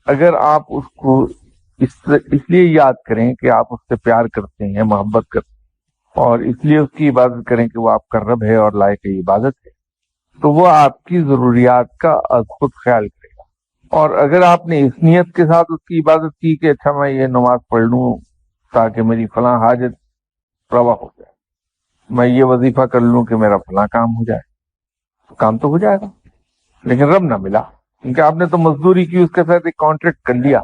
اگر آپ اس کو اس لیے یاد کریں کہ آپ اس سے پیار کرتے ہیں، محبت کرتے ہیں، اور اس لیے اس کی عبادت کریں کہ وہ آپ کا رب ہے اور لائق عبادت ہے، تو وہ آپ کی ضروریات کا از خود خیال کرے گا۔ اور اگر آپ نے اس نیت کے ساتھ اس کی عبادت کی کہ اچھا میں یہ نماز پڑھ لوں تاکہ میری فلاں حاجت روا ہو جائے، میں یہ وظیفہ کر لوں کہ میرا فلاں کام ہو جائے، تو کام تو ہو جائے گا، لیکن رب نہ ملا، کیونکہ آپ نے تو مزدوری کی، اس کے ساتھ ایک کانٹریکٹ کر لیا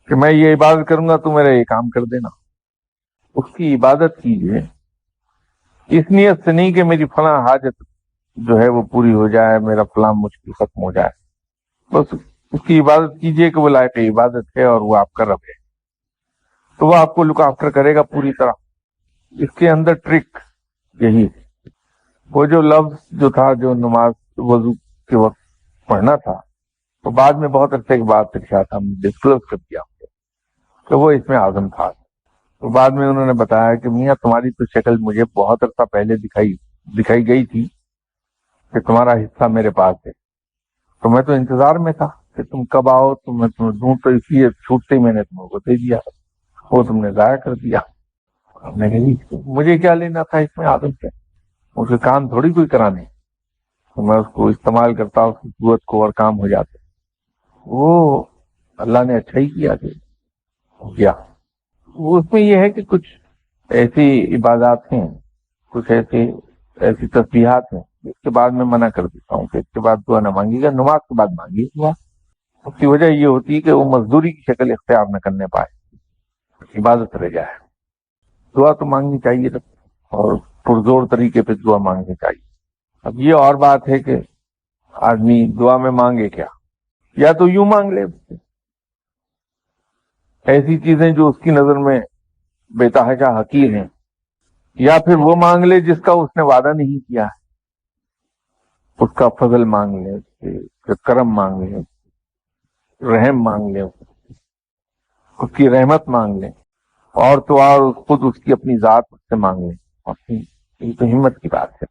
کہ میں یہ عبادت کروں گا تو میرا یہ کام کر دینا۔ اس کی عبادت کیجیے اس نیت سے نہیں کہ میری فلاں حاجت جو ہے وہ پوری ہو جائے، میرا فلاں مشکل ختم ہو جائے، بس اس کی عبادت کیجیے کہ وہ لائق عبادت ہے اور وہ آپ کا رب ہے، تو وہ آپ کو لک آفٹر کرے گا پوری طرح۔ اس کے اندر ٹرک یہی ہے۔ وہ جو لفظ جو تھا جو نماز وضو کے وقت پڑھنا تھا، تو بعد میں بہت عرصے کے بعد پھر شاید ہم نے ڈسکلوز کر دیا کہ وہ اس میں اعظم تھا۔ تو بعد میں انہوں نے بتایا کہ میاں تمہاری تو شکل مجھے بہت عرصہ پہلے دکھائی گئی تھی کہ تمہارا حصہ میرے پاس ہے، تو میں تو انتظار میں تھا کہ تم کب آؤ، تو میں تمہیں دوں، تو اس لیے چھوٹتے ہی میں نے تم کو دے دیا، وہ تم نے ضائع کر دیا۔ میں نے کہا مجھے کیا لینا تھا اس میں آدم سے، اس کے کام تھوڑی کوئی کرانے، تو میں اس کو استعمال کرتا اس کی قوت کو اور کام ہو جاتے۔ وہ اللہ نے اچھا ہی کیا کہ ہو گیا۔ اس میں یہ ہے کہ کچھ ایسی عبادات ہیں، کچھ ایسی تسبیحات ہیں جس کے بعد میں منع کر دیتا ہوں کہ اس کے بعد دعا نہ مانگی گا، نماز کے بعد مانگی دعا۔ اس کی وجہ یہ ہوتی ہے کہ وہ مزدوری کی شکل اختیار نہ کرنے پائے، عبادت رہ جائے۔ دعا تو مانگنی چاہیے اور پرزور طریقے پہ دعا مانگنی چاہیے۔ اب یہ اور بات ہے کہ آدمی دعا میں مانگے کیا، یا تو یوں مانگ لے ایسی چیزیں جو اس کی نظر میں بے تحاشا حقیر ہیں، یا پھر وہ مانگ لے جس کا اس نے وعدہ نہیں کیا ہے، اس کا فضل مانگ لے، اس کا کرم مانگ لے، رحم مانگ لے، اس کی رحمت مانگ لے، اور تو اور خود اس کی اپنی ذات سے مانگ لے۔ یہ تو ہمت کی بات ہے۔